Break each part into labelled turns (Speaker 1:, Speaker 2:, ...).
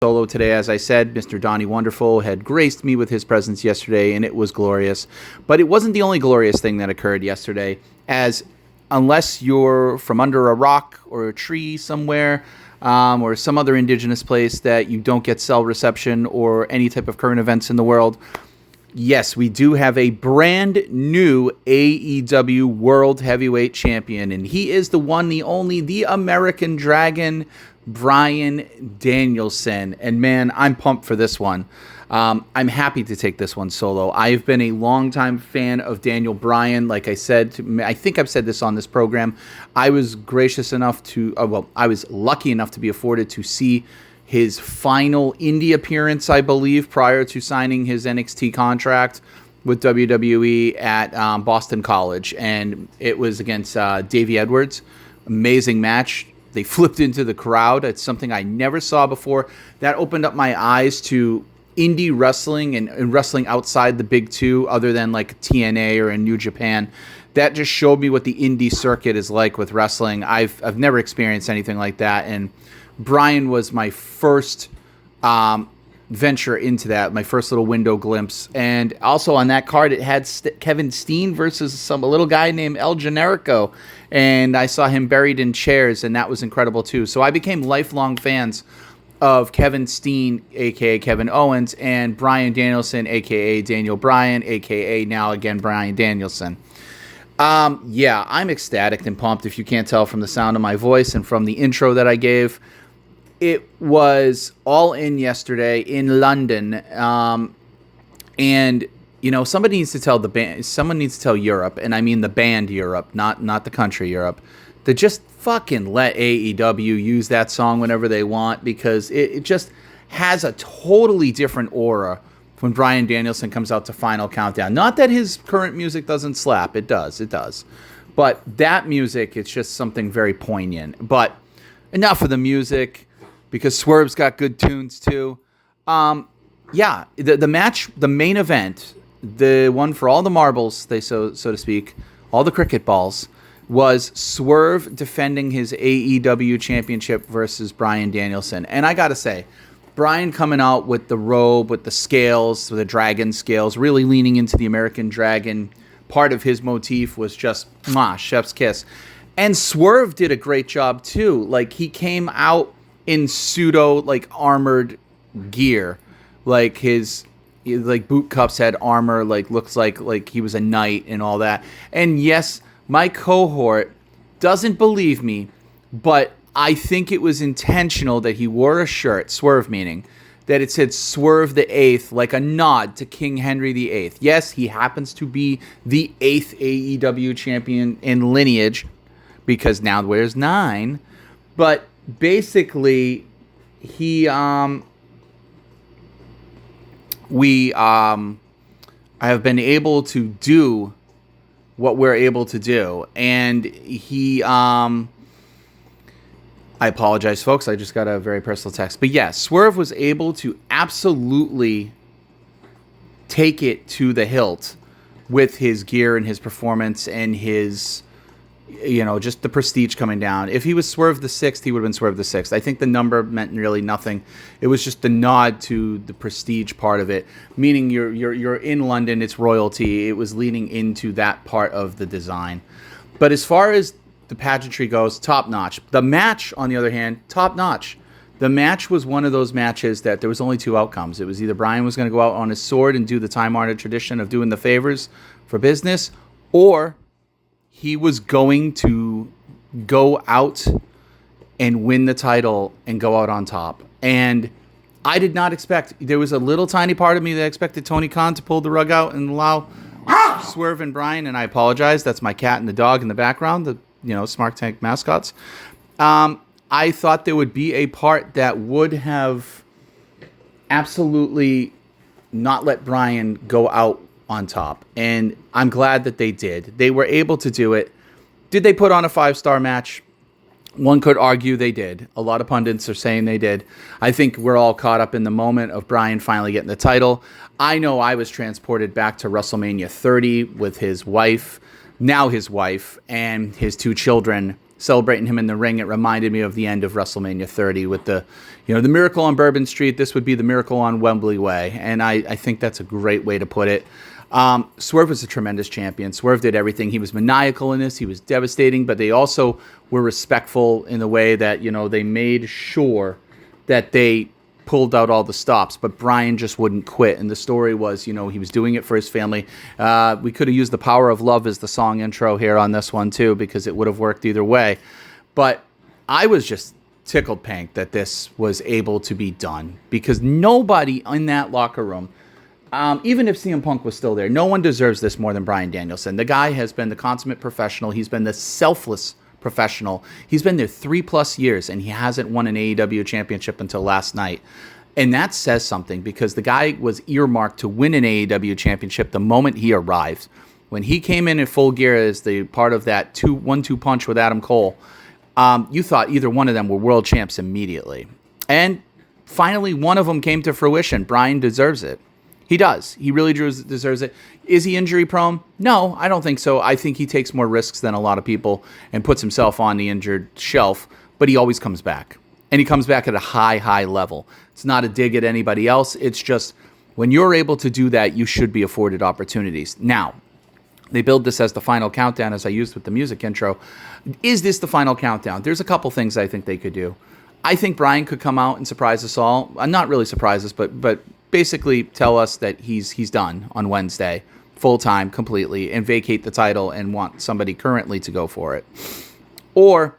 Speaker 1: solo today. As I said, Mr. Donnie Wonderful had graced me with his presence yesterday, and it was glorious. But it wasn't the only glorious thing that occurred yesterday, as unless you're from under a rock or a tree somewhere, or some other indigenous place that you don't get cell reception or any type of current events in the world, yes, we do have a brand new AEW World Heavyweight Champion, and he is the one, the only, the American Dragon, Bryan Danielson. And man, I'm pumped for this one. I'm happy to take this one solo. I've been a longtime fan of Daniel Bryan. Like I said, I think I've said this on this program. I was gracious enough to, I was lucky enough to be afforded to see his final indie appearance, I believe, prior to signing his NXT contract with WWE at Boston College. And it was against Davey Edwards. Amazing match. They flipped into the crowd. It's something I never saw before. That opened up my eyes to indie wrestling and wrestling outside the big two, other than like TNA or in New Japan. That just showed me what the indie circuit is like with wrestling. I've never experienced anything like that. And Bryan was my first venture into that, my first little window glimpse. And also on that card, it had Kevin Steen versus a little guy named El Generico. And I saw him buried in chairs, and that was incredible too. So I became lifelong fans of Kevin Steen, a.k.a. Kevin Owens, and Bryan Danielson, a.k.a. Daniel Bryan, a.k.a. now again Bryan Danielson. Yeah, I'm ecstatic and pumped, if you can't tell from the sound of my voice and from the intro that I gave. It was all in yesterday in London, and you know, somebody needs to tell the band, someone needs to tell Europe, and I mean the band Europe, not the country Europe, to just fucking let AEW use that song whenever they want, because it just has a totally different aura when Bryan Danielson comes out to Final Countdown. Not that his current music doesn't slap, it does. But that music, it's just something very poignant. But enough of the music, because Swerve's got good tunes too. Yeah, the match, the main event, the one for all the marbles, so to speak, all the cricket balls, was Swerve defending his AEW championship versus Bryan Danielson. And I gotta say, Bryan coming out with the robe, with the scales, with the dragon scales, really leaning into the American Dragon. Part of his motif was just, chef's kiss. And Swerve did a great job too. Like, he came out in pseudo, like, armored gear. Like, his boot cuffs had armor, like, looks like he was a knight and all that. And yes, my cohort doesn't believe me, but I think it was intentional that he wore a shirt, Swerve meaning, that it said Swerve the Eighth, like a nod to King Henry the Eighth. Yes, he happens to be the 8th AEW champion in lineage, because now wears 9. But basically, I have been able to do what we're able to do. And I apologize, folks. I just got a very personal text. But yeah, Swerve was able to absolutely take it to the hilt with his gear and his performance and his, just the prestige coming down. If he was Swerve the 6th, he would have been Swerve the 6th. I think the number meant really nothing. It was just the nod to the prestige part of it, meaning you're in London, it's royalty. It was leaning into that part of the design. But as far as the pageantry goes, top notch. The match, on the other hand, top notch. The match was one of those matches that there was only 2 outcomes. It was either Bryan was going to go out on his sword and do the time-honored tradition of doing the favors for business, or he was going to go out and win the title and go out on top. And I did not expect, there was a little tiny part of me that expected Tony Khan to pull the rug out and allow Swerve and Bryan, and I apologize, that's my cat and the dog in the background, the Smart Tank mascots. I thought there would be a part that would have absolutely not let Bryan go out on top. And I'm glad that they did. They were able to do it. Did they put on a 5-star match? One could argue they did. A lot of pundits are saying they did. I think we're all caught up in the moment of Bryan finally getting the title. I know I was transported back to WrestleMania 30 with his wife, and his 2 children, celebrating him in the ring, it reminded me of the end of WrestleMania 30 with the Miracle on Bourbon Street. This would be the Miracle on Wembley Way. And I think that's a great way to put it. Swerve was a tremendous champion. Swerve did everything. He was maniacal in this. He was devastating, but they also were respectful in the way that, they made sure that they pulled out all the stops, but Bryan just wouldn't quit. And the story was, he was doing it for his family. We could have used The Power of Love as the song intro here on this one too, because it would have worked either way. But I was just tickled pink that this was able to be done, because nobody in that locker room, even if CM Punk was still there, no one deserves this more than Bryan Danielson. The guy has been the consummate professional. He's been the selfless professional. He's been there 3+ years, and he hasn't won an AEW championship until last night. And that says something, because the guy was earmarked to win an AEW championship the moment he arrived. When he came in full gear as the part of that 1-2 punch with Adam Cole, you thought either one of them were world champs immediately. And finally, one of them came to fruition. Bryan deserves it. He does. He really deserves it. Is he injury prone? No, I don't think so. I think he takes more risks than a lot of people and puts himself on the injured shelf, but he always comes back. And he comes back at a high, high level. It's not a dig at anybody else. It's just when you're able to do that, you should be afforded opportunities. Now, they build this as the final countdown, as I used with the music intro. Is this the final countdown? There's a couple things I think they could do. I think Bryan could come out and surprise us all. Not really surprise us, but basically tell us that he's done on Wednesday, full-time, completely, and vacate the title and want somebody currently to go for it. Or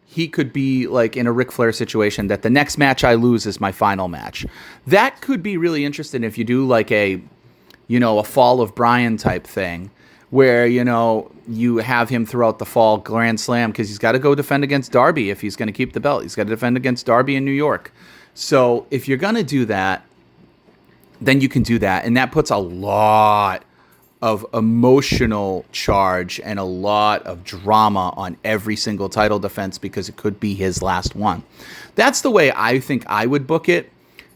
Speaker 1: he could be like in a Ric Flair situation, that the next match I lose is my final match. That could be really interesting if you do like a fall of Bryan type thing, where, you have him throughout the fall Grand Slam, because he's got to go defend against Darby if he's going to keep the belt. He's got to defend against Darby in New York. So if you're going to do that, then you can do that. And that puts a lot of emotional charge and a lot of drama on every single title defense, because it could be his last one. That's the way I think I would book it.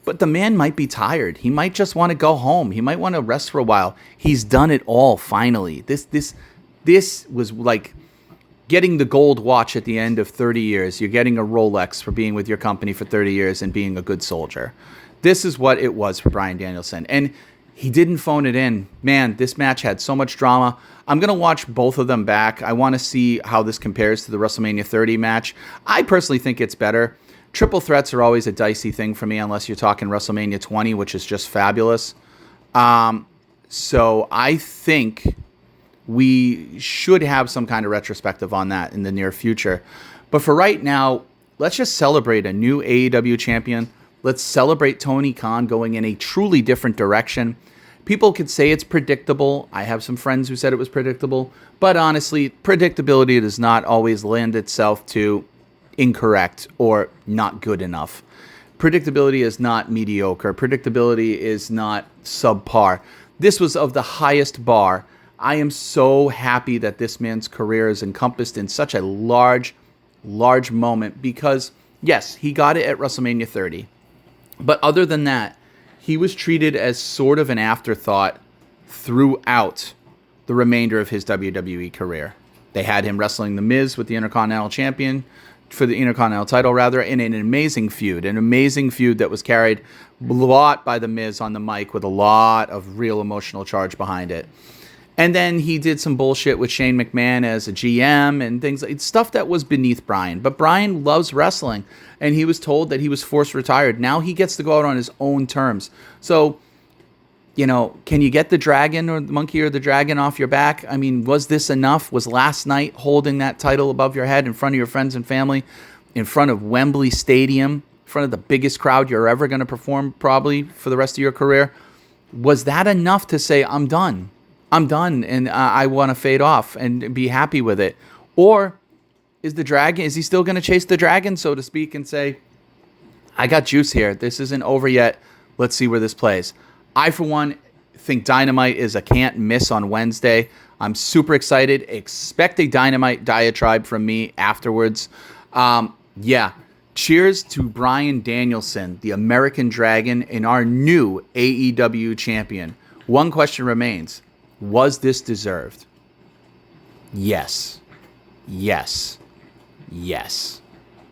Speaker 1: But the man might be tired. He might just want to go home. He might want to rest for a while. He's done it all finally. This was like getting the gold watch at the end of 30 years. You're getting a Rolex for being with your company for 30 years and being a good soldier. This is what it was for Bryan Danielson. And he didn't phone it in. Man, this match had so much drama. I'm going to watch both of them back. I want to see how this compares to the WrestleMania 30 match. I personally think it's better. Triple threats are always a dicey thing for me, unless you're talking WrestleMania 20, which is just fabulous. So I think we should have some kind of retrospective on that in the near future. But for right now, let's just celebrate a new AEW champion. Let's celebrate Tony Khan going in a truly different direction. People could say it's predictable. I have some friends who said it was predictable. But honestly, predictability does not always lend itself to incorrect or not good enough. Predictability is not mediocre. Predictability is not subpar. This was of the highest bar. I am so happy that this man's career is encompassed in such a large moment, because, yes, he got it at WrestleMania 30. But other than that, he was treated as sort of an afterthought throughout the remainder of his WWE career. They had him wrestling The Miz with the Intercontinental Champion, for the Intercontinental title, rather, in an amazing feud that was carried a lot by The Miz on the mic with a lot of real emotional charge behind it. And then he did some bullshit with Shane McMahon as a GM and things like stuff that was beneath Bryan. But Bryan loves wrestling, and he was told that he was forced retired. Now he gets to go out on his own terms. So, can you get the dragon or the monkey or the dragon off your back? I mean, was this enough? Was last night holding that title above your head in front of your friends and family, in front of Wembley Stadium, in front of the biggest crowd you're ever going to perform probably for the rest of your career, was that enough to say, I'm done? I'm done, and I want to fade off and be happy with it? Or is he still going to chase the dragon, so to speak, and say, I got juice here. This isn't over yet. Let's see where this plays. I, for one, think Dynamite is a can't miss on Wednesday. I'm super excited. Expect a Dynamite diatribe from me afterwards. Cheers to Bryan Danielson, the American Dragon, and our new AEW champion. One question remains. Was this deserved? Yes. Yes.